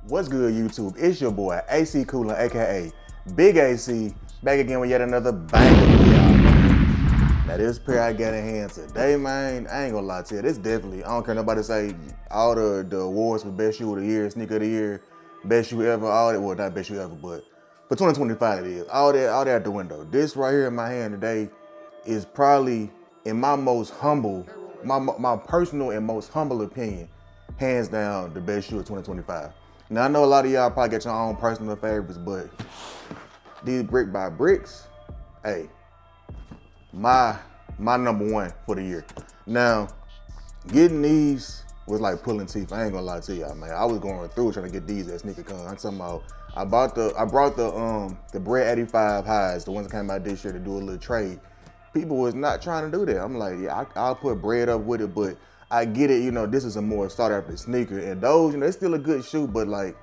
What's good, YouTube? It's your boy AC Coolin, aka Big AC, back again with yet another banger for y'all, man. Now this pair I got in hand today, man, I ain't gonna lie to you, this definitely, I don't care nobody say all the awards for best shoe of the year, sneaker of the year, best shoe ever, all that, well, not best shoe ever, but for 2025 it is, all that out the window. This right here in my hand today is probably, in my most humble, my personal and most humble opinion, hands down the best shoe of 2025. Now I know a lot of y'all probably got your own personal favorites, but these brick by bricks, hey, my number one for the year. Now, getting these was like pulling teeth. I ain't gonna lie to y'all, man. I was going through trying to get these at SneakerCon. I'm talking about I brought the Bread 85 highs, the ones that came out this year to do a little trade. People was not trying to do that. I'm like, yeah, I'll put bread up with it, but I get it, this is a more sought after sneaker, and those, it's still a good shoe, but like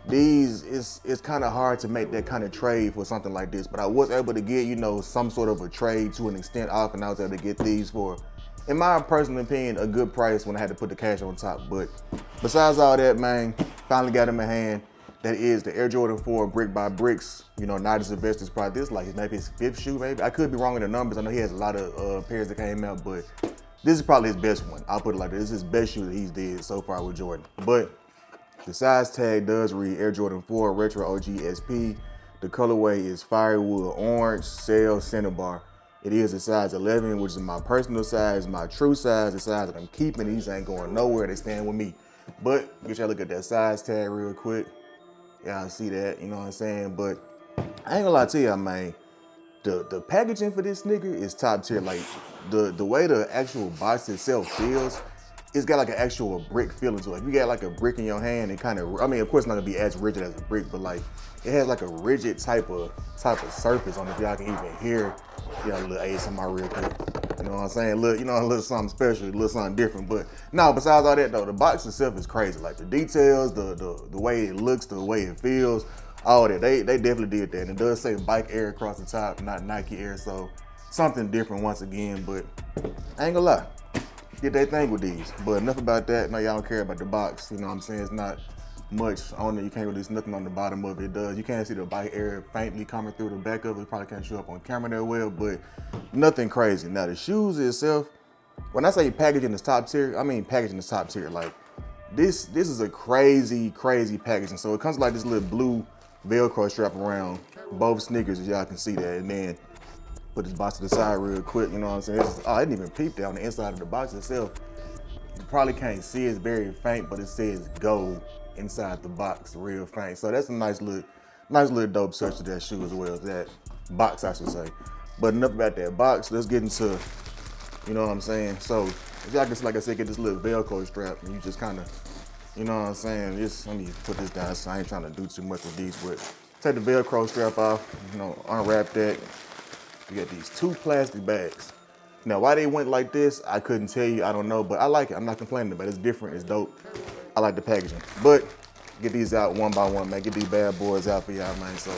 these, it's kind of hard to make that kind of trade for something like this. But I was able to get, some sort of a trade to an extent off, and I was able to get these for, in my personal opinion, a good price when I had to put the cash on top. But besides all that, man, finally got in my hand. That is the Air Jordan 4 Brick by Bricks. Nigel Sylvester's probably this like maybe his fifth shoe, maybe. I could be wrong in the numbers. I know he has a lot of pairs that came out, but this is probably his best one. I'll put it like this. This is his best shoe that he's did so far with Jordan. But the size tag does read Air Jordan 4 Retro OG SP. The colorway is Firewood Orange, Sail, Cinnabar. It is a size 11, which is my personal size, my true size, the size that I'm keeping. These ain't going nowhere. They stand with me. But get y'all look at that size tag real quick. Y'all see that, you know what I'm saying? But I ain't gonna lie to y'all, man. The packaging for this sneaker is top tier. Like the way the actual box itself feels, it's got like an actual brick feeling to it. Like you got like a brick in your hand and kind of, I mean, of course it's not gonna be as rigid as a brick, but like it has like a rigid type of surface on it. If y'all can even hear, a little ASMR real quick. You know what I'm saying? Look, a little something special, a little something different. But no, besides all that though, the box itself is crazy. Like the details, the way it looks, the way it feels, all that. They definitely did that. And it does say Bike Air across the top, not Nike Air. So something different once again, but I ain't gonna lie. Get that thing with these. But enough about that. No, y'all don't care about the box. You know what I'm saying? It's not much on it. You can't really see nothing on the bottom of it. It does. You can't see the Bike Air faintly coming through the back of it. Probably can't show up on camera that well, but nothing crazy. Now the shoes itself, when I say packaging is top tier, I mean packaging is top tier. Like this is a crazy packaging. So it comes like this little blue Velcro strap around both sneakers, as y'all can see that. And then put this box to the side real quick, you know what I'm saying? I didn't even peep that on the inside of the box itself. You probably can't see, it's very faint, but it says gold inside the box, real faint. So that's a nice little dope touch to that shoe as well, that box I should say. But enough about that box, let's get into, you know what I'm saying? So if y'all can, like I said, get this little Velcro strap and you just kind of, you know what I'm saying? Just, let me put this down so I ain't trying to do too much with these, but take the Velcro strap off, unwrap that. You got these two plastic bags. Now, why they went like this, I couldn't tell you, I don't know, but I like it. I'm not complaining about it. It's different, it's dope. I like the packaging. But get these out one by one, man. Get these bad boys out for y'all, man. So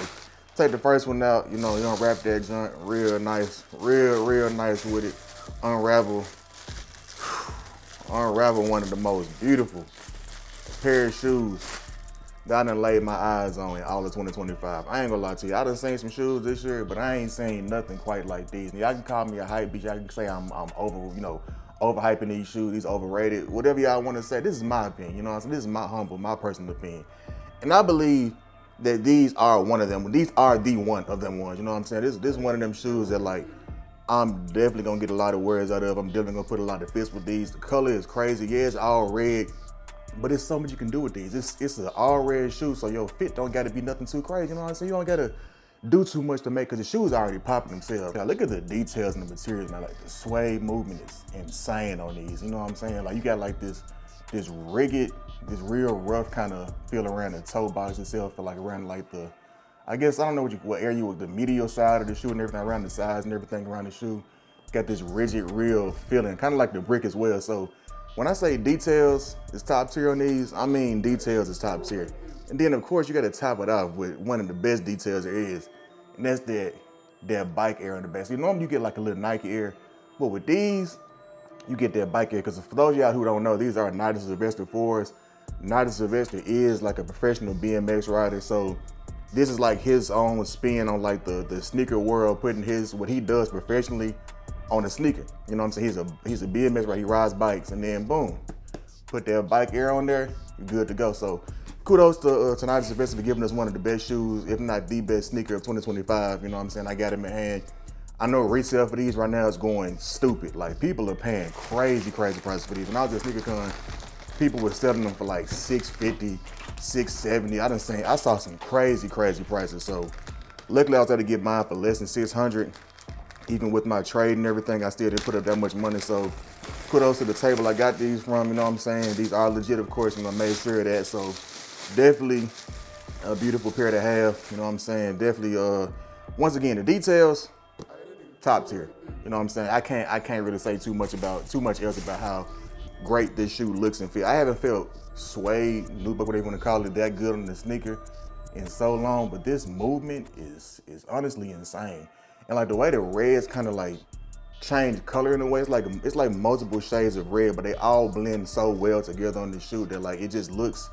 take the first one out, you unwrap that joint real nice, real nice with it. Unravel one of the most beautiful pair of shoes that I done laid my eyes on in all of 2025. I ain't gonna lie to you. I done seen some shoes this year, but I ain't seen nothing quite like these. Y'all can call me a hype bitch. Y'all can say I'm overhyping these shoes, these overrated, whatever y'all wanna say. This is my opinion, you know what I'm saying? This is my personal opinion. And I believe that these are one of them. These are the one of them ones, you know what I'm saying? This is one of them shoes that like, I'm definitely gonna get a lot of words out of. I'm definitely gonna put a lot of fists with these. The color is crazy. Yeah, it's all red, but it's so much you can do with these. It's an all red shoe, so your fit don't gotta be nothing too crazy, you know what I'm saying? You don't gotta do too much to make, cause the shoes are already popping themselves. Now look at the details and the materials, man. Like the suede movement is insane on these, you know what I'm saying? Like you got like this rigid, this real rough kind of feel around the toe box itself, for like around like the, I guess, I don't know what area with the medial side of the shoe and everything around the sides and everything around the shoe. Got this rigid, real feeling, kind of like the brick as well. So when I say details is top tier on these, I mean details is top tier. And then of course you gotta top it off with one of the best details there is, and that's that Bike Air on the back. So normally you get like a little Nike Air, but with these, you get that Bike Air, because for those of y'all who don't know, these are Nigel Sylvester 4s. Nigel Sylvester is like a professional BMX rider, so this is like his own spin on like the sneaker world, putting what he does professionally on a sneaker. You know what I'm saying? He's a BMX rider, he rides bikes, and then boom, put that bike air on there, you're good to go. So kudos to Nigel Sylvester for giving us one of the best shoes, if not the best sneaker of 2025. You know what I'm saying? I got him in hand. I know retail for these right now is going stupid. Like, people are paying crazy prices for these. When I was at SneakerCon, people were selling them for like $650, $670. I saw some crazy prices. So luckily I was able to get mine for less than $600. Even with my trade and everything, I still didn't put up that much money. So kudos to the table I got these from, you know what I'm saying? These are legit, of course, and I made sure of that. So definitely a beautiful pair to have, you know what I'm saying? Definitely, once again, the details, top tier. You know what I'm saying? I can't really say too much else about how great this shoe looks and feels. I haven't felt suede, nubuck, whatever you want to call it, that good on the sneaker in so long, but this movement is honestly insane. And like the way the reds kind of like change color in a way, it's like multiple shades of red, but they all blend so well together on the shoe that like it just looks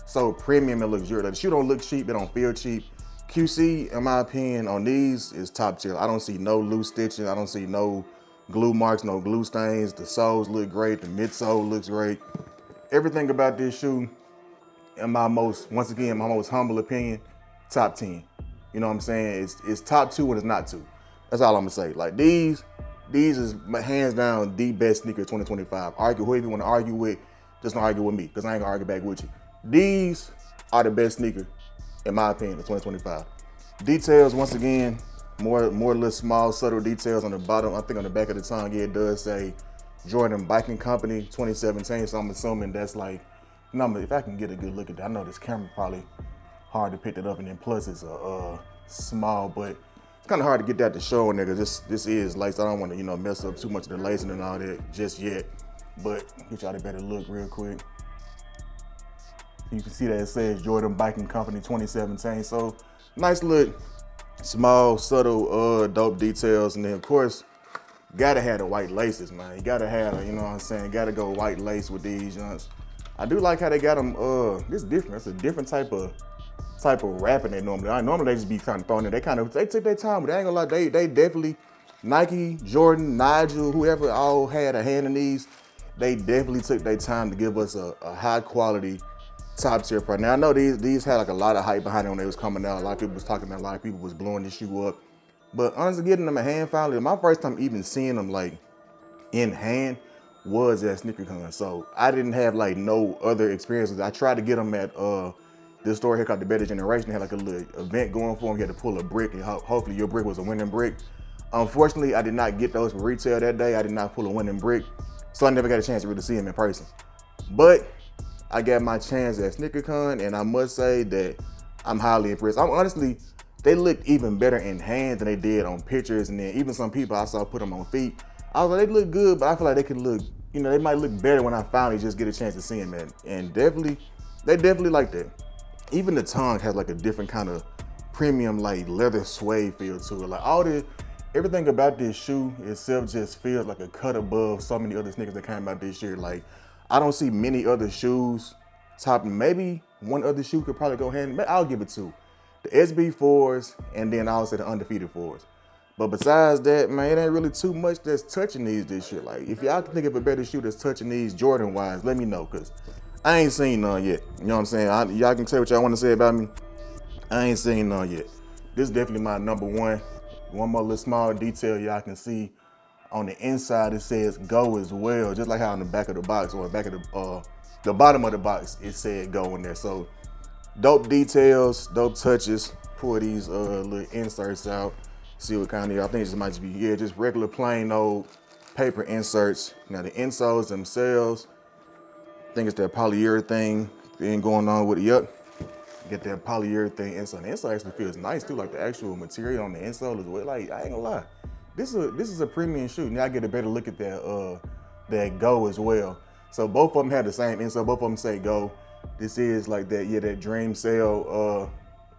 so premium and luxurious. Like, the shoe don't look cheap, it don't feel cheap. QC, in my opinion, on these is top tier. I don't see no loose stitching. I don't see no glue marks, no glue stains. The soles look great. The midsole looks great. Everything about this shoe, in my most humble opinion, top 10. You know what I'm saying? It's top 2 when it's not 2. That's all I'm gonna say. Like, these is hands down the best sneaker of 2025. Argue whoever you want to argue with, just don't argue with me, because I ain't gonna argue back with you. These are the best sneaker, in my opinion, of 2025. Details, once again, more little small, subtle details on the bottom. I think on the back of the tongue, yeah, it does say Jordan Biking Company 2017. So I'm assuming that's like, if I can get a good look at that. I know this camera probably hard to pick it up, and then plus it's small, but it's kind of hard to get that to show in there because this is laced. I don't want to, mess up too much of the lacing and all that just yet. But get y'all a better look real quick. You can see that it says Jordan Biking Company 2017. So nice little small, subtle, dope details. And then of course, gotta have the white laces, man. You gotta have, you know what I'm saying? Gotta go white lace with these joints. I do like how they got them, this is different. It's a different type of wrapping they normally. Normally they just be kind of thrown in. They took their time, but I ain't gonna lie, they definitely, Nike, Jordan, Nigel, whoever all had a hand in these, they definitely took their time to give us a high quality, top tier product. Now I know these had like a lot of hype behind them when they was coming out. A lot of people was talking about, a lot of people was blowing this shoe up. But honestly, getting them a hand finally, my first time even seeing them like in hand was at SneakerCon. So I didn't have like no other experiences. I tried to get them at this store here called The Better Generation. They had like a little event going for them. You had to pull a brick, and hopefully your brick was a winning brick. Unfortunately, I did not get those for retail that day. I did not pull a winning brick, so I never got a chance to really see them in person. But I got my chance at SneakerCon, and I must say that I'm highly impressed. They looked even better in hand than they did on pictures, and then even some people I saw put them on feet. I was like, they look good, but I feel like they could look, they might look better when I finally just get a chance to see them, man. And they definitely like that. Even the tongue has like a different kind of premium, like leather suede feel to it. Like everything about this shoe itself just feels like a cut above so many other sneakers that came out this year. Like, I don't see many other shoes topping. Maybe one other shoe could probably go hand. I'll give it 2. The SB4s, and then I'll say the Undefeated 4s. But besides that, man, it ain't really too much that's touching these this year. Like, if y'all can think of a better shoe that's touching these Jordan-wise, let me know, because I ain't seen none yet. You know what I'm saying? Y'all can say what y'all want to say about me. I ain't seen none yet. This is definitely my number one. One more little small detail y'all can see. On the inside, it says Go as well, just like how on the back of the box, or the back of the bottom of the box, it said Go in there. So dope details, dope touches. Pull these little inserts out. See what kind of, I think it might just be, just regular plain old paper inserts. Now the insoles themselves, I think it's that polyurethane thing going on with it. Yep. Get that polyurethane insole. The insole actually feels nice too, like the actual material on the insole as well. Like, I ain't gonna lie. This is a premium shoe. Now I get a better look at that Go as well. So both of them have the same insole. Both of them say Go. This is like that Dream Cell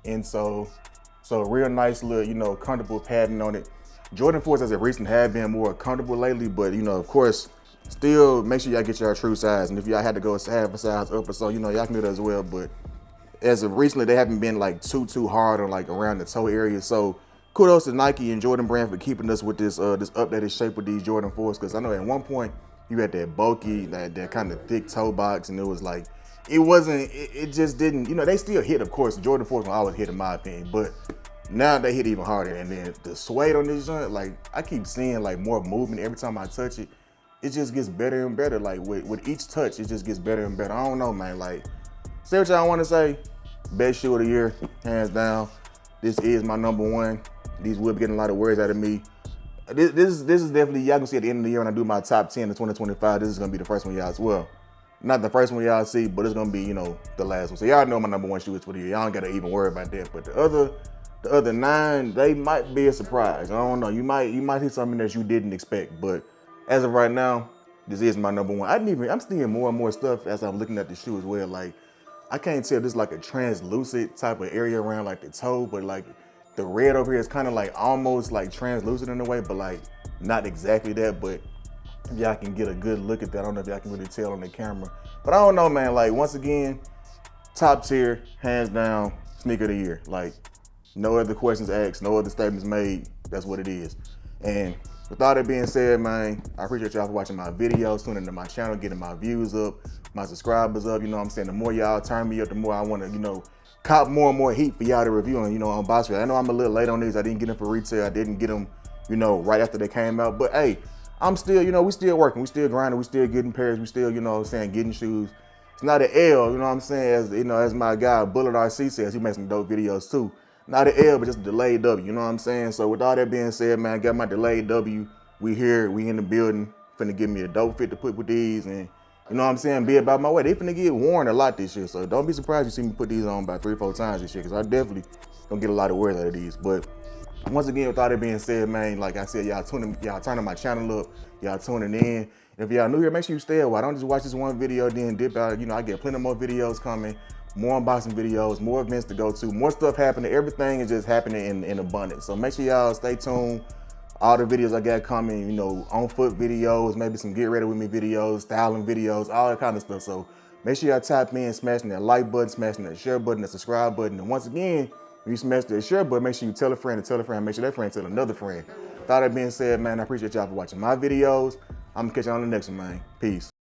insole. So real nice little, comfortable padding on it. Jordan 4s as of recent have been more comfortable lately, but of course, Still, make sure y'all get your true size. And if y'all had to go half a size up or so, you know, y'all can do that as well. But as of recently, they haven't been like too hard on like around the toe area. So kudos to Nike and Jordan Brand for keeping us with this this updated shape with these Jordan 4s. Because I know at one point you had that bulky, that kind of thick toe box, and it was like, it just didn't, you know, they still hit, of course. The Jordan 4s will always hit in my opinion, but now they hit even harder. And then the suede on this joint, like I keep seeing like more movement every time I touch it. It just gets better and better. Like with each touch, it just gets better and better. I don't know, man. Like, say what y'all want to say. Best shoe of the year, hands down. This is my number one. These will be getting a lot of words out of me. This is definitely, y'all can see at the end of the year when I do my top 10 of 2025, this is gonna be the first one y'all as well. Not the first one y'all see, but it's gonna be, you know, the last one. So y'all know my number one shoe is for the year. Y'all don't gotta even worry about that. But the other 9, they might be a surprise. I don't know. You might see something that you didn't expect. But as of right now, this is my number one. I'm seeing more and more stuff as I'm looking at the shoe as well. Like, I can't tell, this is like a translucent type of area around like the toe, but like the red over here is kind of like almost like translucent in a way, but like not exactly that. But if y'all can get a good look at that, I don't know if y'all can really tell on the camera, but I don't know, man. Like, once again, top tier, hands down, sneaker of the year. Like, no other questions asked, no other statements made. That's what it is. And with all that being said, man, I appreciate y'all for watching my videos, tuning into my channel, getting my views up, my subscribers up. You know what I'm saying? The more y'all turn me up, the more I want to, you know, cop more and more heat for y'all to review and, you know, unbox. I know I'm a little late on these. I didn't get them for retail. I didn't get them, you know, right after they came out. But hey, I'm still, you know, we still working. We still grinding. We still getting pairs. We still, you know what I'm saying, getting shoes. It's not an L, you know what I'm saying? As, you know, as my guy Bullet RC says, he makes some dope videos too. Not an L, but just a delayed W, you know what I'm saying? So with all that being said, man, I got my delayed W. We here, we in the building. Finna give me a dope fit to put with these, and you know what I'm saying, be about my way. They finna get worn a lot this year, so don't be surprised you see me put these on about 3-4 times this year, because I definitely gonna get a lot of wear out of these. But once again, with all that being said, man, like I said, y'all turning my channel up, y'all tuning in. If y'all new here, make sure you stay a while. Don't just watch this one video, then dip out. You know, I get plenty more videos coming, more unboxing videos, more events to go to, more stuff happening. Everything is just happening in abundance. So make sure y'all stay tuned. All the videos I got coming, you know, on foot videos, maybe some get ready with me videos, styling videos, all that kind of stuff. So make sure y'all tap in, smashing that like button, smashing that share button, that subscribe button. And once again, when you smash that share button, make sure you tell a friend, make sure that friend tell another friend. With all that being said, man, I appreciate y'all for watching my videos. I'm gonna catch you on the next one, man. Peace.